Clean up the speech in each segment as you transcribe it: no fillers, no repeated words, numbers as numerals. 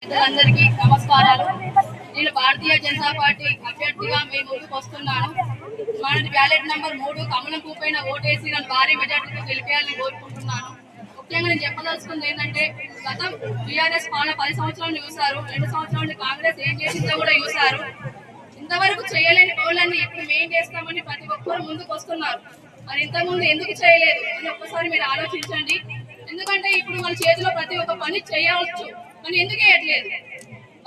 అందరికీ నమస్కారాలు. నేను భారతీయ జనతా పార్టీ అభ్యర్థిగా మీ ముందుకు వస్తున్నాను. మనది బ్యాలెట్ నంబర్ 3 కమలం పూపైన ఓటేసి నన్ను భారీ మెజార్టీతో గెలిపేయాలని కోరుకుంటున్నాను. ముఖ్యంగా నేను చెప్పదలుచుకుంది ఏంటంటే, గతం టీఆర్ఎస్ పాలన 10 సంవత్సరాలు చూశారు, 2 సంవత్సరాలు కాంగ్రెస్ ఏం చేసిందో కూడా చూశారు. ఇంతవరకు చేయలేని పనులన్నీ ఇప్పుడు మేం చేస్తామని ప్రతి ఒక్కరు ముందుకు వస్తున్నారు. మరి ఇంతకుముందు ఎందుకు చేయలేదు అని ఒక్కసారి మీరు ఆలోచించండి. ఎందుకంటే ఇప్పుడు వాళ్ళ చేతిలో ప్రతి ఒక్క పని చేయవచ్చు, కానీ ఎందుకు చేయట్లేదు?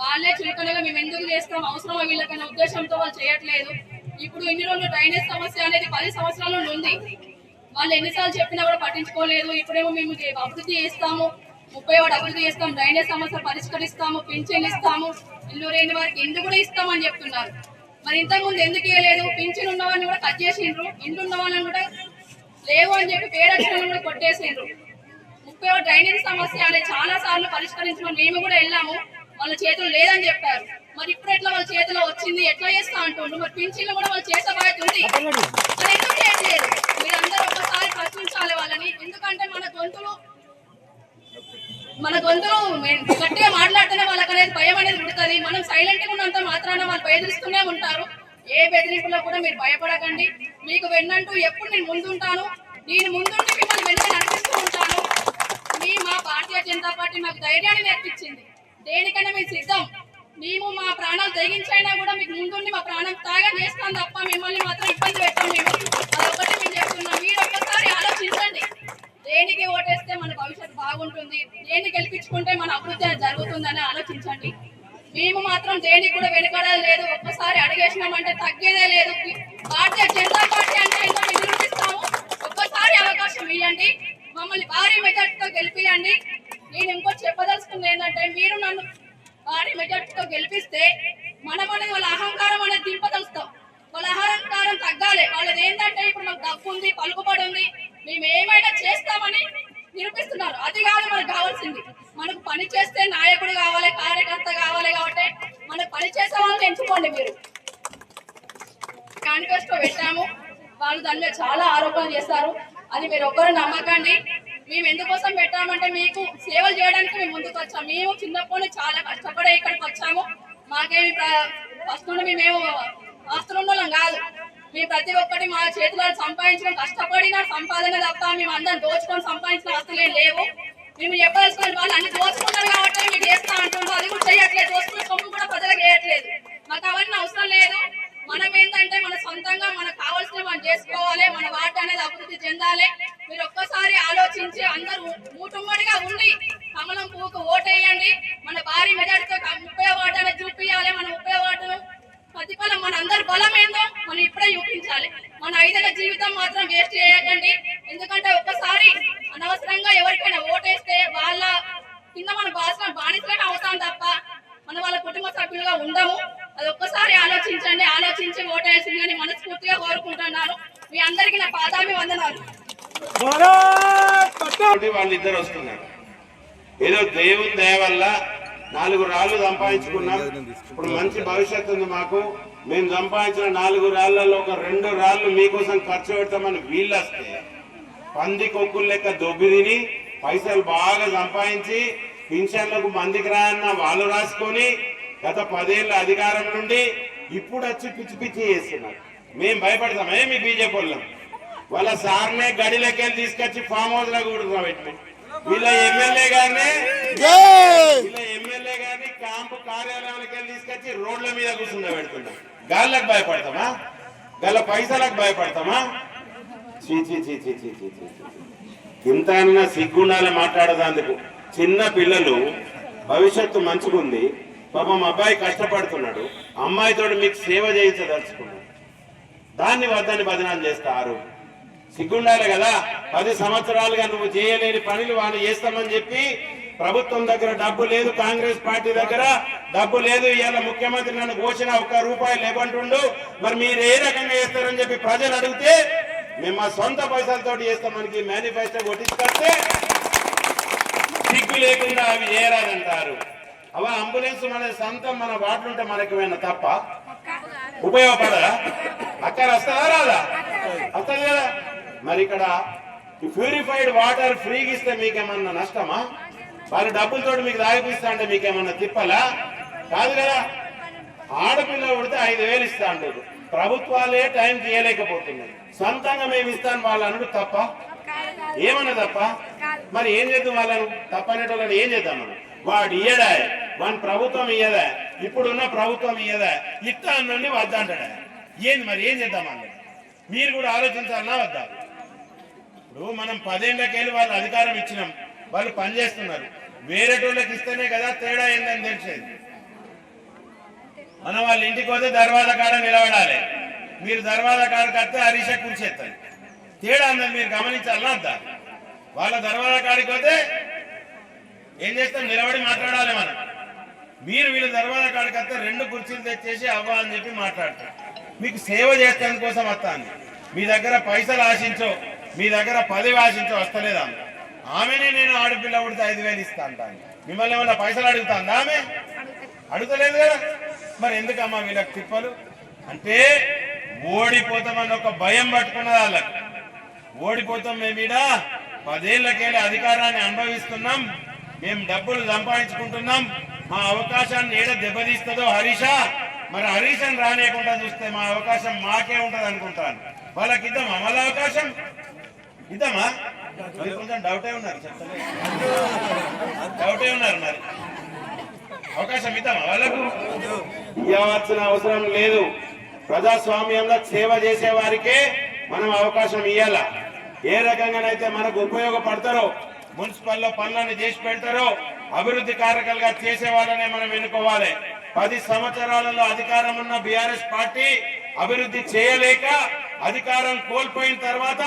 వాళ్ళే చులకనగా మేము ఎందుకు చేస్తాం, అవసరమా వీళ్ళకన్నా ఉద్దేశంతో వాళ్ళు చేయట్లేదు. ఇప్పుడు ఇన్ని రోజులు డ్రైనేజ్ సమస్య అనేది 10 సంవత్సరాల నుండి ఉంది. వాళ్ళు ఎన్నిసార్లు చెప్పినా కూడా పట్టించుకోలేదు. ఇప్పుడేమో మేము అభివృద్ధి చేస్తాము, 30 వాడు అభివృద్ధి చేస్తాం, డ్రైనేజ్ సమస్య పరిష్కరిస్తాము, పింఛన్ ఇస్తాము, ఇల్లు లేని వారికి ఇల్లు కూడా ఇస్తామని చెప్తున్నారు. మరి ఇంతకుముందు ఎందుకు ఇవ్వలేదు? పింఛన్ ఉన్న వాళ్ళని కూడా కట్ చేసిండ్రు, ఇండ్లు ఉన్న వాళ్ళని కూడా లేవు అని చెప్పి పేరక్షణను కూడా కొట్టేసిండ్రు. 30 డ్రైనేజ్ సమస్య అనేది చాలా సార్లు పరిష్కరించమని మేము కూడా వెళ్ళాము, వాళ్ళ చేతులు లేదని చెప్పారు. మరి ఇప్పుడు ఎట్లా వాళ్ళ చేతిలో వచ్చింది, ఎట్లా చేస్తా అంటుండ్రు? మరి పింఛన్లు కూడా వాళ్ళు చేసే బాధ్యత ఉంది, మరి ఎందుకు చేయట్లేదు? మీరందరూ ఒక్కసారి ప్రశ్నించాలి వాళ్ళని. ఎందుకంటే మన గొంతులు గట్టిగా మాట్లాడితేనే వాళ్ళకి అనేది భయం అనేది ఉంటుంది. మనం సైలెంట్ గా ఉన్నంత మాత్రాన వాళ్ళు బెదిరిస్తూనే ఉంటారు. ఏ బెదిరింపులో కూడా మీరు భయపడకండి. మీకు వెన్నంటూ ఎప్పుడు నేను ముందుంటాను, నేను ముందుండి మిమ్మల్ని వెంట నడిపిస్తూ ఉంటాను. మా భారతీయ జనతా పార్టీ మాకు ధైర్యాన్ని నేర్పించింది. దేనికైనా మేము సిద్ధం. మేము మా ప్రాణాలు తెగించైనా కూడా మీకు ముందుండి మా ప్రాణం త్యాగం చేస్తాం తప్ప మిమ్మల్ని మాత్రం ఇబ్బంది పెట్టాం. మేము అదొకటి మేము చెప్తున్నాం. మీరు ఒక్కసారి ఆలోచించండి. దేనికి ఓటేస్తే మన భవిష్యత్తు బాగుంటుంది, దేన్ని గెలిపించుకుంటే మన అభివృద్ధి జరుగుతుందని ఆలోచించండి. మేము మాత్రం దేనికి కూడా వెనుకడలేదు లేదు. ఒక్కసారి అడిగేసినామంటే తగ్గేదే లేదు. భారతీయ జనతా పార్టీ అంటే ఏంటో మేము నిరూపిస్తాము. ఒక్కసారి అవకాశం ఇవ్వండి, మమ్మల్ని భారీ మెజార్టీతో గెలిపియండి. నేను ఇంకో చెప్పదలుచుకుంది ఏంటంటే, మీరు నన్ను భారీ మెజార్టీతో గెలిపిస్తే మనమనేది వాళ్ళ అహంకారం అనేది దింపదలుస్తాం. వాళ్ళ అహంకారం తగ్గాలి. వాళ్ళది ఏంటంటే ఇప్పుడు మాకు డబ్బు ఉంది, పలుకుబడి ఉంది, మేము ఏమైనా చేస్తామని నిరూపిస్తున్నారు. అది కాదు మనకు కావాల్సింది. మనకు పని చేస్తే నాయకుడు కావాలి, కార్యకర్త కావాలి. కాబట్టి మనకు పని చేసే వాళ్ళని ఎంచుకోండి. మీరు మేనిఫెస్టో పెట్టాము, వాళ్ళు దాని మీద చాలా ఆరోపణలు చేస్తారు. అది మీరు ఒక్కరు నమ్మకండి. మేము ఎందుకోసం పెట్టామంటే మీకు సేవలు చేయడానికి మేము ముందుకు వచ్చాము. మేము చిన్నప్పుడు చాలా కష్టపడే ఇక్కడికి వచ్చాము. మాకేమి ఫస్ట్ నుండి మేమేమో ఆస్తులున్న వాళ్ళం కాదు. మేము ప్రతి ఒక్కటి మా చేతుల్లో సంపాదించడం, కష్టపడిన సంపాదన తప్ప మేము అందరం దోచుకొని సంపాదించిన ఆస్తులేం లేవు. మేము చెప్పాల్సిన వాళ్ళు అన్ని దోచుకుంటారు కాబట్టి మీకు చేస్తా అంటున్నారు. అది కూడా చేయట్లేదు, దోచుకునే సొమ్ము కూడా ప్రజలకు వేయట్లేదు. మాకు అవన్నీ అవసరం లేదు. మనం ఏంటంటే మన సొంతంగా మనకు కావాల్సిన మనం చేసుకోవాలి, మన వార్డు అనేది అభివృద్ధి చెందాలి. మీరు ఒక్కసారి ఆలోచించి అందరూ మూటుమ్మడిగా ఉండి కమలం పువ్వుకు ఓటేయండి. మన భారీ మెజార్టీతో 30 వార్డు అనేది చూపించాలి. మన 30 వార్డును ప్రతిఫలం మన అందరి బలం ఏందో మనం ఇప్పుడే చూపించాలి. మన 5 ఏళ్ల జీవితం మాత్రం వేస్ట్ చేయకండి. ఎందుకంటే ఒక్కసారి అనవసరంగా ఎవరికైనా ఓటేస్తే వాళ్ళ కింద మన బానిసలనే అవుతాం తప్ప మన వాళ్ళ కుటుంబ సభ్యులుగా ఉండము. అది ఒక్కసారి ఆలోచించండి. ఆలోచించి ఓటేసిందని మనస్ఫూర్తిగా కోరుకుంటున్నాను. మీ అందరికీ నా పాదాభివందనాలు. వాళ్ళిద్దరు వస్తున్నారు. ఏదో దేవుని దయ వల్ల 4 రాళ్ళు సంపాదించుకున్నాం. ఇప్పుడు మంచి భవిష్యత్తు ఉంది మాకు. మేము సంపాదించిన 4 రాళ్లలో ఒక 2 రాళ్ళు మీకోసం ఖర్చు పెడతామని వీళ్ళు వస్తే పంది కొక్కులు లెక్క దొబ్బి తిని పైసలు బాగా సంపాదించి పింఛన్లకు మందికి రాయన్న వాళ్ళు రాసుకొని గత 10 ఏళ్ళ అధికారం నుండి ఇప్పుడు వచ్చి పిచ్చి పిచ్చి చేస్తున్నారు. మేము భయపడతామే మీ బీజేపీ వాళ్ళం. వాళ్ళ సార్నే గడిలోకి తీసుకొచ్చి ఫామ్ హౌస్ లో కూర్చోబెట్టి వీళ్ళ ఎమ్మెల్యే గారిని క్యాంపు కార్యాలయానికి తీసుకొచ్చి రోడ్ల మీద కూర్చుండ పెడుతున్నాం. గాళ్ళకు భయపడతామా? గల పైసలకు భయపడతామా? ఇంత అన్న సిగ్గుండాలి మాట్లాడదాందుకు. చిన్న పిల్లలు భవిష్యత్తు మంచుకుంది. పాపం అబ్బాయి కష్టపడుతున్నాడు, అమ్మాయితో మీకు సేవ చేయించదలుచుకున్నాడు. దాన్ని వద్దని బదనాలు చేస్తారు. సిగ్గుండాలి కదా. 10 సంవత్సరాలుగా నువ్వు చేయలేని పనులు వాళ్ళు చేస్తామని చెప్పి ప్రభుత్వం దగ్గర డబ్బు లేదు, కాంగ్రెస్ పార్టీ దగ్గర డబ్బు లేదు. ఇవాళ ముఖ్యమంత్రి నన్ను ఘోషణ 1 రూపాయి లేకుంటుండు. మరి మీరు ఏ రకంగా చేస్తారని చెప్పి ప్రజలు అడిగితే మేము మా సొంత పైసలతో చేస్తామని మేనిఫెస్టో కొట్టించుకొస్తే సిగ్గు లేకుండా అవి చేయరాదంటారు. అవ అంబులెన్స్ మన సొంతం మన వార్డులు ఉంటే మనకేమైనా తప్ప ఉపయోగపడదా? అక్కడ వస్తుందా రాదా? వస్తుంది కదా. మరి ఇక్కడ ప్యూరిఫైడ్ వాటర్ ఫ్రీగా ఇస్తే మీకేమన్నా నష్టమా? వాళ్ళ డబ్బులతో మీకు తాగిపిస్తా అంటే మీకేమన్నా తిప్పలా? కాదు కదా. ఆడపిల్ల ఉడితే 5,000 ఇస్తా అంటారు, ప్రభుత్వాలే టైం తీయలేకపోతున్నాయి. సొంతంగా మేము ఇస్తాను వాళ్ళు అనుడు తప్ప? ఏమన్నా తప్ప? మరి ఏం చేద్దాం వాళ్ళను? తప్పనేటోళ్ళని ఏం చేద్దాం మనం? వాడు ఇయ్యడా, వాని ప్రభుత్వం ఇయ్యదా, ఇప్పుడున్న ప్రభుత్వం ఇయ్యదా, ఇస్తా అనండి వద్దంటాడా? ఏంది మరి ఏం చేద్దాం అన్నది? మీరు కూడా ఆలోచించాలన్నా వద్దా? ఇప్పుడు మనం 10 ఏళ్ళకెళ్ళి వాళ్ళు అధికారం ఇచ్చినాం, వాళ్ళు పనిచేస్తున్నారు. వేరేటోళ్ళకి ఇస్తేనే కదా తేడా ఏందని తెలిసేది. మనం వాళ్ళ ఇంటికి పోతే దర్వాజా కాడ నిలబడాలి, మీరు దర్వాజా కాడకి వస్తే హరీష కూర్చేస్తారు. తేడా అన్నది మీరు గమనించాలన్నా వద్దా? వాళ్ళ దర్వాజా కాడికి పోతే ఏం చేస్తాం? నిలబడి మాట్లాడాలి మనం. మీరు వీళ్ళ దర్వాజా కాడికి వస్తే 2 కుర్చీలు తెచ్చేసి అవ్వ అని చెప్పి మాట్లాడతారు. మీకు సేవ చేస్తాని కోసం వస్తాను. మీ దగ్గర పైసలు ఆశించో, మీ దగ్గర 10 ఆశించో వస్తలేదా? ఆమెనే నేను ఆడపిల్ల ఉడితే 5,000 ఇస్తా అంటాను. మిమ్మల్ని ఏమన్నా పైసలు అడుగుతాందా? ఆమె అడుగుతలేదు కదా. మరి ఎందుకమ్మా వీళ్ళకి తిప్పలు? అంటే ఓడిపోతామన్న ఒక భయం పట్టుకున్నది వాళ్ళకి. ఓడిపోతాం, మేము ఈడ 10 ఏళ్ళకెళ్ళి అధికారాన్ని అనుభవిస్తున్నాం, మేము డబ్బులు సంపాదించుకుంటున్నాం, మా అవకాశాన్ని ఏడ దెబ్బతీస్తుందో హరీష, మరి హరీషని రానియకుండా చూస్తే మా అవకాశం మాకే ఉంటది అనుకుంటాను. వాళ్ళకి ఇద్దామా మళ్ళీ అవకాశం? ఇద్దామా? మరి కొంచెం డౌటే ఉన్నారు, చెప్తలే డౌటే ఉన్నారు. మరి అవకాశం ఇద్దామా వాళ్ళకు? ఇవ్వాల్సిన అవసరం లేదు. ప్రజాస్వామ్యంలో సేవ చేసే వారికే మనం అవకాశం ఇవ్వాల. ఏ రకంగానైతే మనకు ఉపయోగపడతారో, మున్సిపల్లో పనులను చేసి పెడతారో, అభివృద్ధి కార్యక్రమాలుగా చేసే వాళ్ళనే మనం ఎన్నుకోవాలి. 10 సంవత్సరాలలో అధికారం ఉన్న బీఆర్ఎస్ పార్టీ అభివృద్ధి చేయలేక అధికారం కోల్పోయిన తర్వాత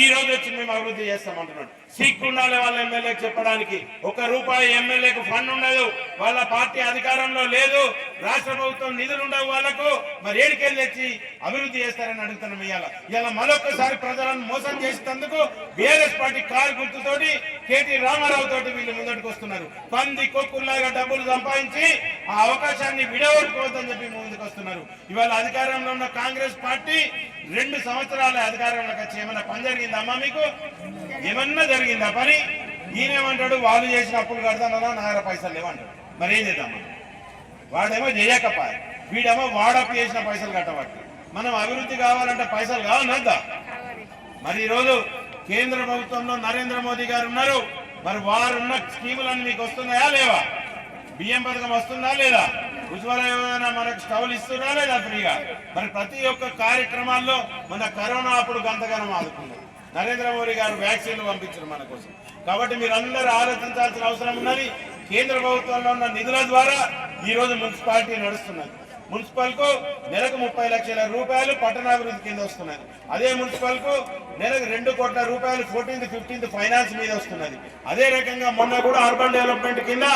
ఈ రోజు వచ్చి మేము అభివృద్ధి చేస్తామంటున్నాడు. సిగ్గుండాలి వాళ్ళ ఎమ్మెల్యేకి చెప్పడానికి. 1 రూపాయి ఎమ్మెల్యేకు ఫండ్ ఉండదు, వాళ్ళ పార్టీ అధికారంలో లేదు, రాష్ట్ర ప్రభుత్వం నిధులు ఉండవు వాళ్లకు. మరి ఏడికెళ్ళి తెచ్చి అభివృద్ధి చేస్తారని అడుగుతున్నాం. ఇవాళ మరొకసారి ప్రజలను మోసం చేసేందుకు బీఆర్ఎస్ పార్టీ కారు గుర్తుతోటి కేటీ రామారావు తోటి వీళ్ళు ముందటికి వస్తున్నారు. పంది కొక్కుల్లాగా డబ్బులు సంపాదించి ఆ అవకాశాన్ని విడగొట్టుకోవద్దని చెప్పి ముందుకు వస్తున్నారు. ఇవాళ అధికారంలో ఉన్న కాంగ్రెస్ పార్టీ 2 సంవత్సరాల అధికారంలోకి వచ్చి ఏమన్నా పని జరిగిందమ్మా? మీకు ఏమన్నా జరిగిందా పని? ఈయనేమంటాడు, వాళ్ళు చేసిన అప్పులు కడతానో నా దగ్గర పైసలు లేవంటాడు. మరి ఏం చేద్దామా? వాడేమో చేయకపోయా, వీడేమో వాడప్పు చేసిన పైసలు కట్టబట్టి. మనం అభివృద్ధి కావాలంటే పైసలు కావాలద్దా? మరి ఈరోజు కేంద్ర ప్రభుత్వంలో నరేంద్ర మోదీ గారు ఉన్నారు. మరి వారున్న స్కీములన్నీ మీకు వస్తున్నాయా లేవా? బియ్యం పథకం వస్తుందా లేదా? ఉజ్వల యోజన మనకు స్టవ్లు ఇస్తున్నా లేదా ఫ్రీగా? మరి ప్రతి ఒక్క కార్యక్రమాల్లో మన కరోనా అప్పుడు గంతగానం ఆదుకున్నారు. నరేంద్ర మోదీ గారు వ్యాక్సిన్లు పంపించారు మన కోసం. కాబట్టి మీరందరూ ఆలోచించాల్సిన అవసరం ఉన్నది. కేంద్ర ప్రభుత్వంలో ఉన్న నిధుల ద్వారా ఈ రోజు మున్సిపాలిటీ నడుస్తున్నది. మున్సిపల్ కు నెలకు 30 లక్షల రూపాయలు పట్టణాభివృద్ధి కింద వస్తున్నది. అదే మున్సిపల్ కు నెలకు 2 కోట్ల రూపాయలు 14th, 15th ఫైనాన్స్ మీద వస్తున్నది. అదే రకంగా మొన్న కూడా అర్బన్ డెవలప్మెంట్ కింద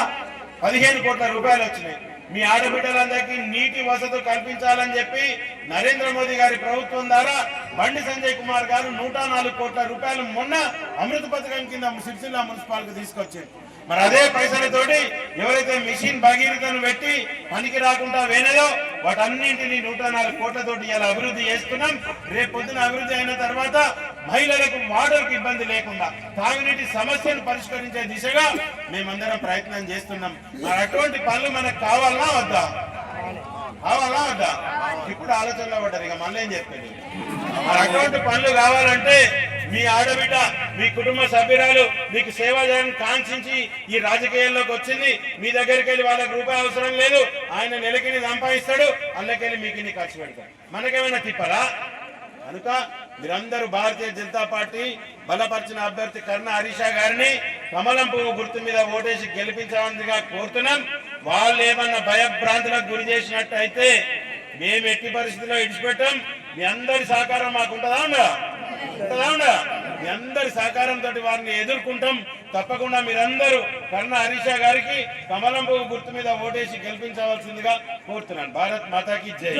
15 కోట్ల రూపాయలు వచ్చినాయి. మీ ఆడబిడ్డలందరికీ నీటి వసతులు కల్పించాలని చెప్పి నరేంద్ర మోదీ గారి ప్రభుత్వం ద్వారా బండి సంజయ్ కుమార్ గారు 104 కోట్ల రూపాయలు మొన్న అమృత పథకం కింద సిరిసిల్ల మున్సిపాలిటీ తీసుకొచ్చారు. మరి అదే పైసలతోటి ఎవరైతే మిషన్ భగీరథను పెట్టి పనికి రాకుండా వేనదో వాటన్నింటినీ 104 కోట్లతోటి ఇలా అభివృద్ధి చేస్తున్నాం. రేపు పొద్దున అభివృద్ధి అయిన తర్వాత మహిళలకు వాటర్కి ఇబ్బంది లేకుండా తాగునీటి సమస్యను పరిష్కరించే దిశగా మేమందరం ప్రయత్నం చేస్తున్నాం. మరి అటువంటి పనులు మనకు కావాలన్నా వద్దా? కావాలా వద్దా? ఇప్పుడు ఆలోచనలో పడ్డారు. ఇక మళ్ళీ ఏం చెప్పేది? మరి అటువంటి పనులు కావాలంటే మీ ఆడబిడ్డ, మీ కుటుంబ సభ్యురాలు మీకు సేవ చేయడానికి కాంక్షించి ఈ రాజకీయాల్లోకి వచ్చింది. మీ దగ్గరికి వెళ్ళి వాళ్ళకి రూపాయి అవసరం లేదు, ఆయన నెలకిని సంపాదిస్తాడు, అందులోకెళ్ళి మీకు ఇన్ని ఖర్చు పెడతాడు. మనకేమైనా తిప్పరా? కనుక మీరందరూ భారతీయ జనతా పార్టీ బలపరిచిన అభ్యర్థి కర్ణ హరీష గారిని కమలం పువ్వు గుర్తు మీద ఓటేసి గెలిపించవలసిందిగా కోరుతున్నాం. వాళ్ళు ఏమన్నా భయభ్రాంతులకు గురి చేసినట్టయితే మేము ఎట్టి పరిస్థితుల్లో ఇడిచిపెట్టాం. మీ అందరి సహకారం మాకు ఉంటుందా ఉండదా? మీ అందరి సహకారంతో వారిని ఎదుర్కొంటాం. తప్పకుండా మీరందరూ కర్ణ హరీష గారికి కమలం పువ్వు గుర్తు మీద ఓటేసి గెలిపించవలసిందిగా కోరుతున్నాను. భారత్ మాతాకి జై.